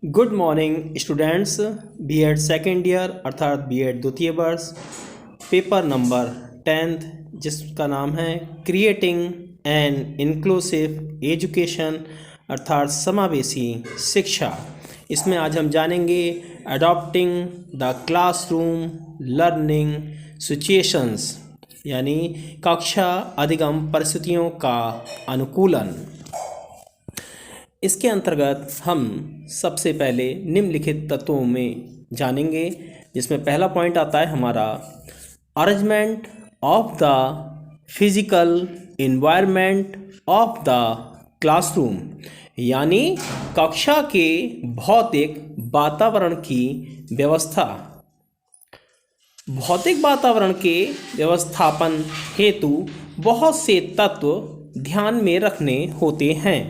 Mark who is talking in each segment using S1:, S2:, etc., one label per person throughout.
S1: Good morning students. B Ed second year अर्थात B Ed द्वितीय वर्ष पेपर नंबर 10th जिसका नाम है क्रिएटिंग एन इंक्लूसिव एजुकेशन अर्थात समावेशी शिक्षा। इसमें आज हम जानेंगे adopting the classroom learning situations यानी कक्षा अधिगम परिस्थितियों का अनुकूलन। इसके अंतर्गत हम सबसे पहले निम्नलिखित तत्वों में जानेंगे, जिसमें पहला पॉइंट आता है हमारा arrangement of the physical environment of the classroom यानी कक्षा के भौतिक वातावरण की व्यवस्था। भौतिक वातावरण के व्यवस्थापन हेतु बहुत से तत्व ध्यान में रखने होते हैं।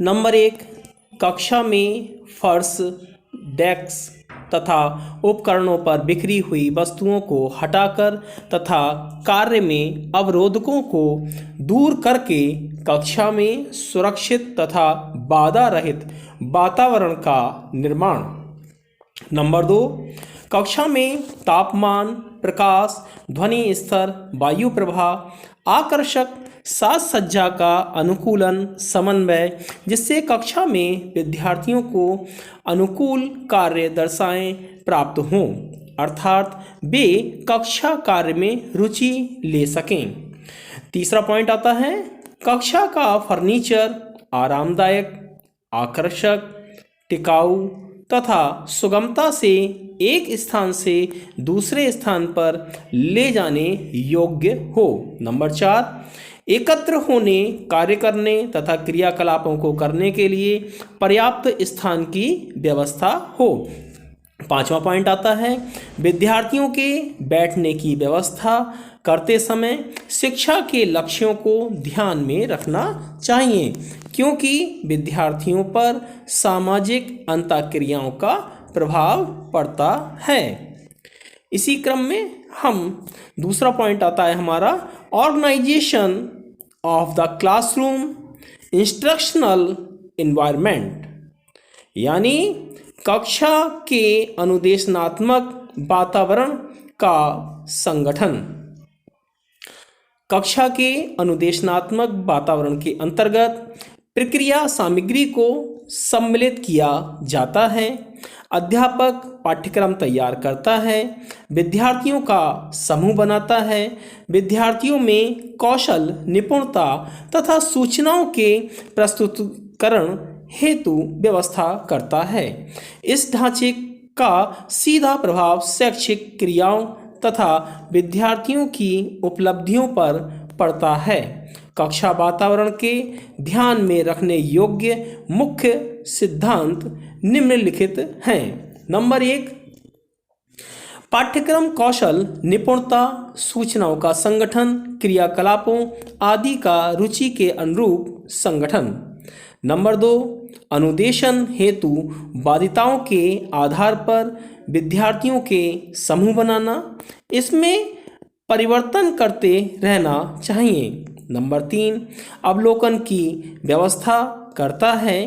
S1: नंबर 1, कक्षा में फर्श, डेस्क तथा उपकरणों पर बिखरी हुई वस्तुओं को हटाकर तथा कार्य में अवरोधकों को दूर करके कक्षा में सुरक्षित तथा बाधा रहित वातावरण का निर्माण। नंबर 2, कक्षा में तापमान, प्रकाश, ध्वनि स्तर, वायु प्रवाह, आकर्षक साज सज्जा का अनुकूलन समन्वय, जिससे कक्षा में विद्यार्थियों को अनुकूल कार्य दशाएं प्राप्त हों अर्थात वे कक्षा कार्य में रुचि ले सकें। तीसरा पॉइंट आता है कक्षा का फर्नीचर आरामदायक, आकर्षक, टिकाऊ तथा सुगमता से एक स्थान से दूसरे स्थान पर ले जाने योग्य हो। नंबर 4, एकत्र होने, कार्य करने तथा क्रियाकलापों को करने के लिए पर्याप्त स्थान की व्यवस्था हो। पांचवा पॉइंट आता है विद्यार्थियों के बैठने की व्यवस्था करते समय शिक्षा के लक्ष्यों को ध्यान में रखना चाहिए, क्योंकि विद्यार्थियों पर सामाजिक अंतःक्रियाओं का प्रभाव पड़ता है। इसी क्रम में हम दूसरा पॉइंट आता है हमारा organisation of the classroom instructional environment यानी कक्षा के अनुदेशनात्मक वातावरण का संगठन। कक्षा के अनुदेशनात्मक वातावरण के अंतर्गत प्रक्रिया सामग्री को सम्मिलित किया जाता है। अध्यापक पाठ्यक्रम तैयार करता है, विद्यार्थियों का समूह बनाता है, विद्यार्थियों में कौशल, निपुणता तथा सूचनाओं के प्रस्तुतिकरण हेतु व्यवस्था करता है। इस ढांचे का सीधा प्रभाव शैक्षिक क्रियाओं तथा विद्यार्थियों की उपलब्धियों पर पड़ता है। कक्षा वातावरण के ध्यान में रखने योग्य मुख्य सिद्धांत निम्नलिखित हैं। नंबर 1, पाठ्यक्रम कौशल, निपुणता, सूचनाओं का संगठन, क्रियाकलापों आदि का रुचि के अनुरूप संगठन। नंबर 2, अनुदेशन हेतु बाध्यताओं के आधार पर विद्यार्थियों के समूह बनाना, इसमें परिवर्तन करते रहना चाहिए। नंबर 3, अवलोकन की व्यवस्था करता है,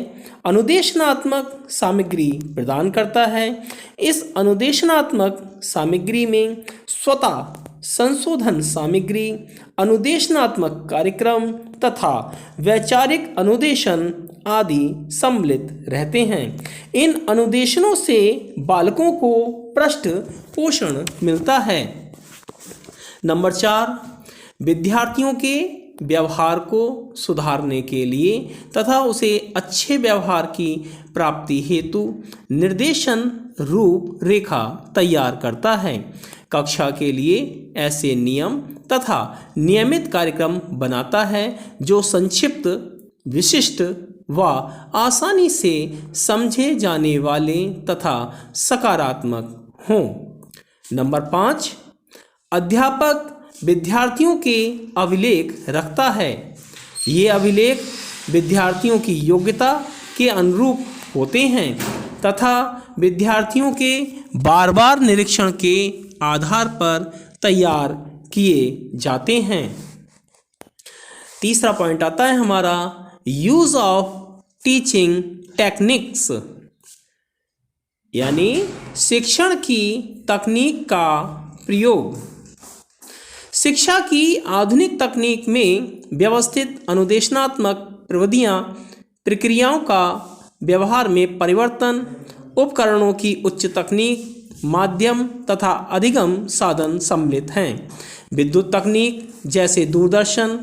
S1: अनुदेशनात्मक सामग्री प्रदान करता है। इस अनुदेशनात्मक सामग्री में स्वतः संशोधन सामग्री, अनुदेशनात्मक कार्यक्रम तथा वैचारिक अनुदेशन आदि सम्मिलित रहते हैं। इन अनुदेशनों से बालकों को पृष्ठ पोषण मिलता है। नंबर 4, विद्यार्थियों के व्यवहार को सुधारने के लिए तथा उसे अच्छे व्यवहार की प्राप्ति हेतु निर्देशन रूपरेखा तैयार करता है। कक्षा के लिए ऐसे नियम तथा नियमित कार्यक्रम बनाता है जो संक्षिप्त, विशिष्ट व आसानी से समझे जाने वाले तथा सकारात्मक हों। नंबर 5, अध्यापक विद्यार्थियों के अभिलेख रखता है। ये अभिलेख विद्यार्थियों की योग्यता के अनुरूप होते हैं तथा विद्यार्थियों के बार बार निरीक्षण के आधार पर तैयार किए जाते हैं। तीसरा पॉइंट आता है हमारा यूज ऑफ टीचिंग टेक्निक्स यानी शिक्षण की तकनीक का प्रयोग। शिक्षा की आधुनिक तकनीक में व्यवस्थित अनुदेशनात्मक प्रविधियाँ, प्रक्रियाओं का व्यवहार में परिवर्तन, उपकरणों की उच्च तकनीक, माध्यम तथा अधिगम साधन सम्मिलित हैं। विद्युत तकनीक जैसे दूरदर्शन,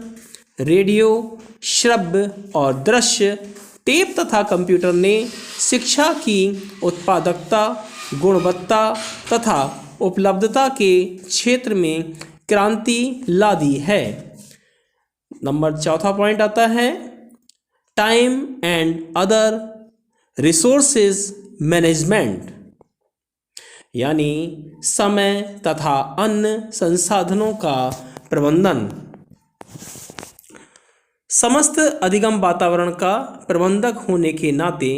S1: रेडियो, श्रव्य और दृश्य, टेप तथा कंप्यूटर ने शिक्षा की उत्पादकता, गुणवत्ता तथा उपलब्धता के क्षेत्र में क्रांति ला दी है। नंबर चौथा पॉइंट आता है time and other resources management, यानी समय तथा अन्य संसाधनों का प्रबंधन। समस्त अधिगम वातावरण का प्रबंधक होने के नाते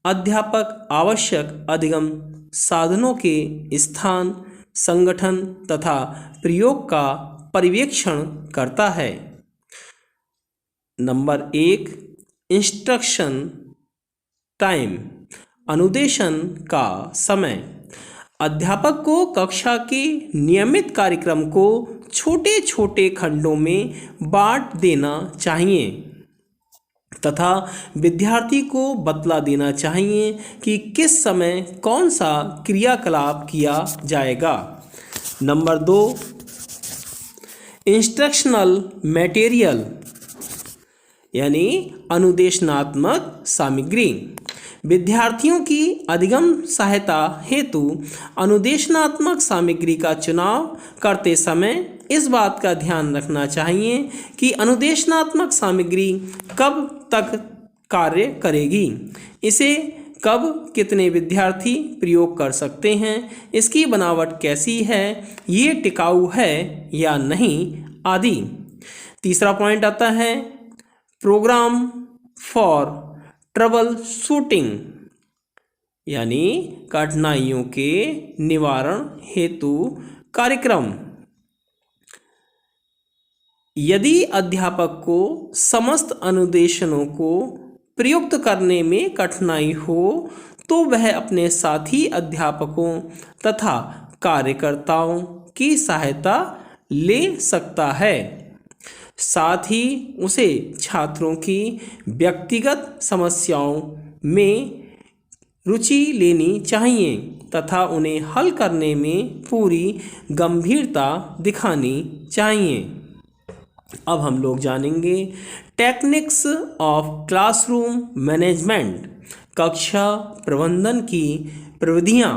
S1: अध्यापक आवश्यक अधिगम साधनों के स्थान, संगठन तथा प्रयोग का पर्यवेक्षण करता है। नंबर 1 इंस्ट्रक्शन टाइम, अनुदेशन का समय। अध्यापक को कक्षा के नियमित कार्यक्रम को छोटे छोटे खंडों में बांट देना चाहिए तथा विद्यार्थी को बतला देना चाहिए कि किस समय कौन सा क्रियाकलाप किया जाएगा। नंबर 2 इंस्ट्रक्शनल मटेरियल, यानी अनुदेशनात्मक सामग्री। विद्यार्थियों की अधिगम सहायता हेतु अनुदेशनात्मक सामग्री का चुनाव करते समय इस बात का ध्यान रखना चाहिए कि अनुदेशनात्मक सामग्री कब तक कार्य करेगी, इसे कब कितने विद्यार्थी प्रयोग कर सकते हैं, इसकी बनावट कैसी है, ये टिकाऊ है या नहीं आदि। तीसरा पॉइंट आता है प्रोग्राम फॉर ट्रबल शूटिंग, यानी कठिनाइयों के निवारण हेतु कार्यक्रम। यदि अध्यापक को समस्त अनुदेशनों को प्रयुक्त करने में कठिनाई हो तो वह अपने साथी अध्यापकों तथा कार्यकर्ताओं की सहायता ले सकता है। साथ ही उसे छात्रों की व्यक्तिगत समस्याओं में रुचि लेनी चाहिए तथा उन्हें हल करने में पूरी गंभीरता दिखानी चाहिए। अब हम लोग जानेंगे टेक्निक्स ऑफ क्लासरूम मैनेजमेंट, कक्षा प्रबंधन की प्रविधियाँ।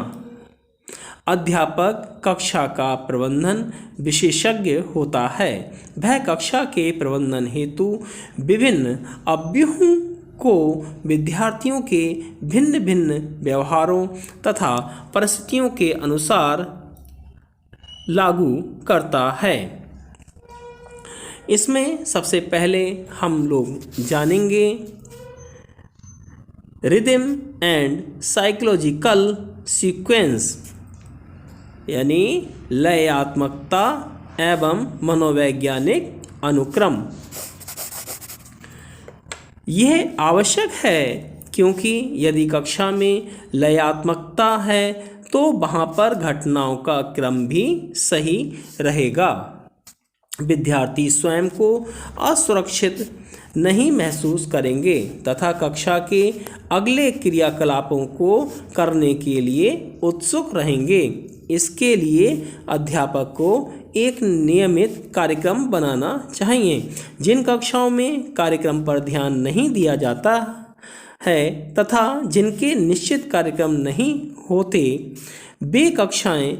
S1: अध्यापक कक्षा का प्रबंधन विशेषज्ञ होता है। वह कक्षा के प्रबंधन हेतु विभिन्न अवयवों को विद्यार्थियों के भिन्न भिन्न व्यवहारों तथा परिस्थितियों के अनुसार लागू करता है। इसमें सबसे पहले हम लोग जानेंगे रिदम एंड साइकोलॉजिकल सीक्वेंस, यानी लयात्मकता एवं मनोवैज्ञानिक अनुक्रम। यह आवश्यक है क्योंकि यदि कक्षा में लयात्मकता है तो वहाँ पर घटनाओं का क्रम भी सही रहेगा। विद्यार्थी स्वयं को असुरक्षित नहीं महसूस करेंगे तथा कक्षा के अगले क्रियाकलापों को करने के लिए उत्सुक रहेंगे। इसके लिए अध्यापक को एक नियमित कार्यक्रम बनाना चाहिए। जिन कक्षाओं में कार्यक्रम पर ध्यान नहीं दिया जाता है तथा जिनके निश्चित कार्यक्रम नहीं होते, वे कक्षाएं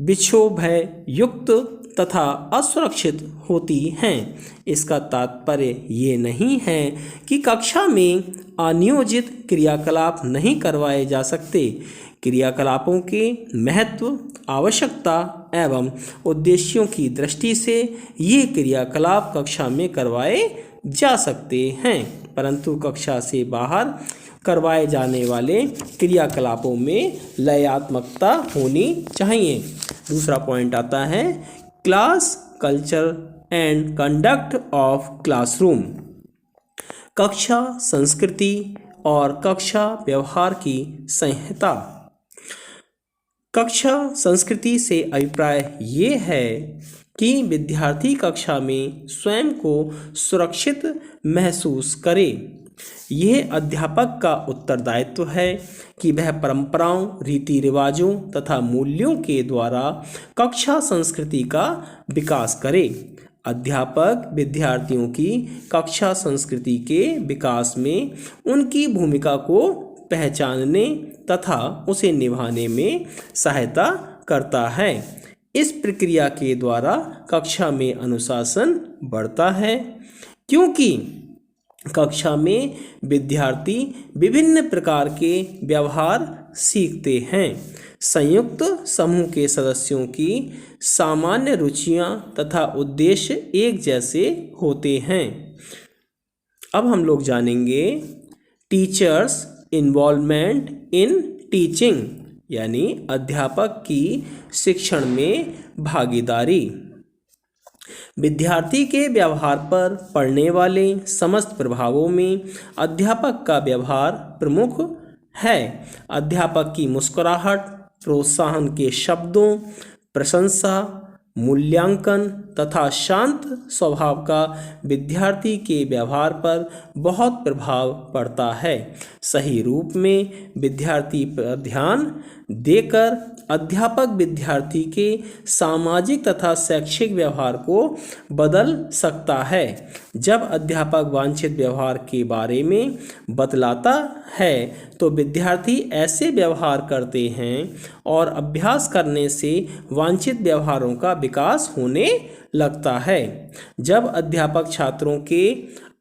S1: विक्षोभय युक्त तथा असुरक्षित होती हैं। इसका तात्पर्य ये नहीं है कि कक्षा में अनियोजित क्रियाकलाप नहीं करवाए जा सकते। क्रियाकलापों के महत्व, आवश्यकता एवं उद्देश्यों की दृष्टि से ये क्रियाकलाप कक्षा में करवाए जा सकते हैं, परंतु कक्षा से बाहर करवाए जाने वाले क्रियाकलापों में लयात्मकता होनी चाहिए। दूसरा पॉइंट आता है class culture and conduct of classroom, कक्षा संस्कृति और कक्षा व्यवहार की संहिता। कक्षा संस्कृति से अभिप्राय ये है कि विद्यार्थी कक्षा में स्वयं को सुरक्षित महसूस करे। यह अध्यापक का उत्तरदायित्व है कि वह परंपराओं, रीति रिवाजों तथा मूल्यों के द्वारा कक्षा संस्कृति का विकास करे। अध्यापक विद्यार्थियों की कक्षा संस्कृति के विकास में उनकी भूमिका को पहचानने तथा उसे निभाने में सहायता करता है। इस प्रक्रिया के द्वारा कक्षा में अनुशासन बढ़ता है, क्योंकि कक्षा में विद्यार्थी विभिन्न प्रकार के व्यवहार सीखते हैं। संयुक्त समूह के सदस्यों की सामान्य रुचियां तथा उद्देश्य एक जैसे होते हैं। अब हम लोग जानेंगे टीचर्स इन्वॉल्वमेंट इन टीचिंग, यानी अध्यापक की शिक्षण में भागीदारी। विद्यार्थी के व्यवहार पर पड़ने वाले समस्त प्रभावों में अध्यापक का व्यवहार प्रमुख है। अध्यापक की मुस्कुराहट, प्रोत्साहन के शब्दों, प्रशंसा, मूल्यांकन तथा शांत स्वभाव का विद्यार्थी के व्यवहार पर बहुत प्रभाव पड़ता है। सही रूप में विद्यार्थी पर ध्यान देकर अध्यापक विद्यार्थी के सामाजिक तथा शैक्षिक व्यवहार को बदल सकता है। जब अध्यापक वांछित व्यवहार के बारे में बतलाता है तो विद्यार्थी ऐसे व्यवहार करते हैं और अभ्यास करने से वांछित व्यवहारों का विकास होने लगता है। जब अध्यापक छात्रों के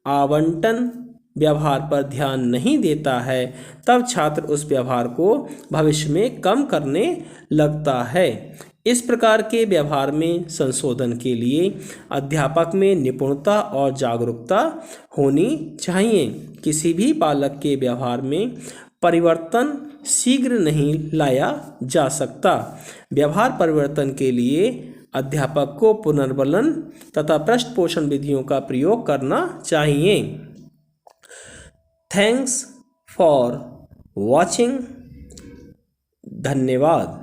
S1: आवंटन व्यवहार पर ध्यान नहीं देता है तब छात्र उस व्यवहार को भविष्य में कम करने लगता है। इस प्रकार के व्यवहार में संशोधन के लिए अध्यापक में निपुणता और जागरूकता होनी चाहिए। किसी भी बालक के व्यवहार में परिवर्तन शीघ्र नहीं लाया जा सकता। व्यवहार परिवर्तन के लिए अध्यापक को पुनर्बलन तथा पृष्ठ पोषण विधियों का प्रयोग करना चाहिए। Thanks for watching. धन्यवाद।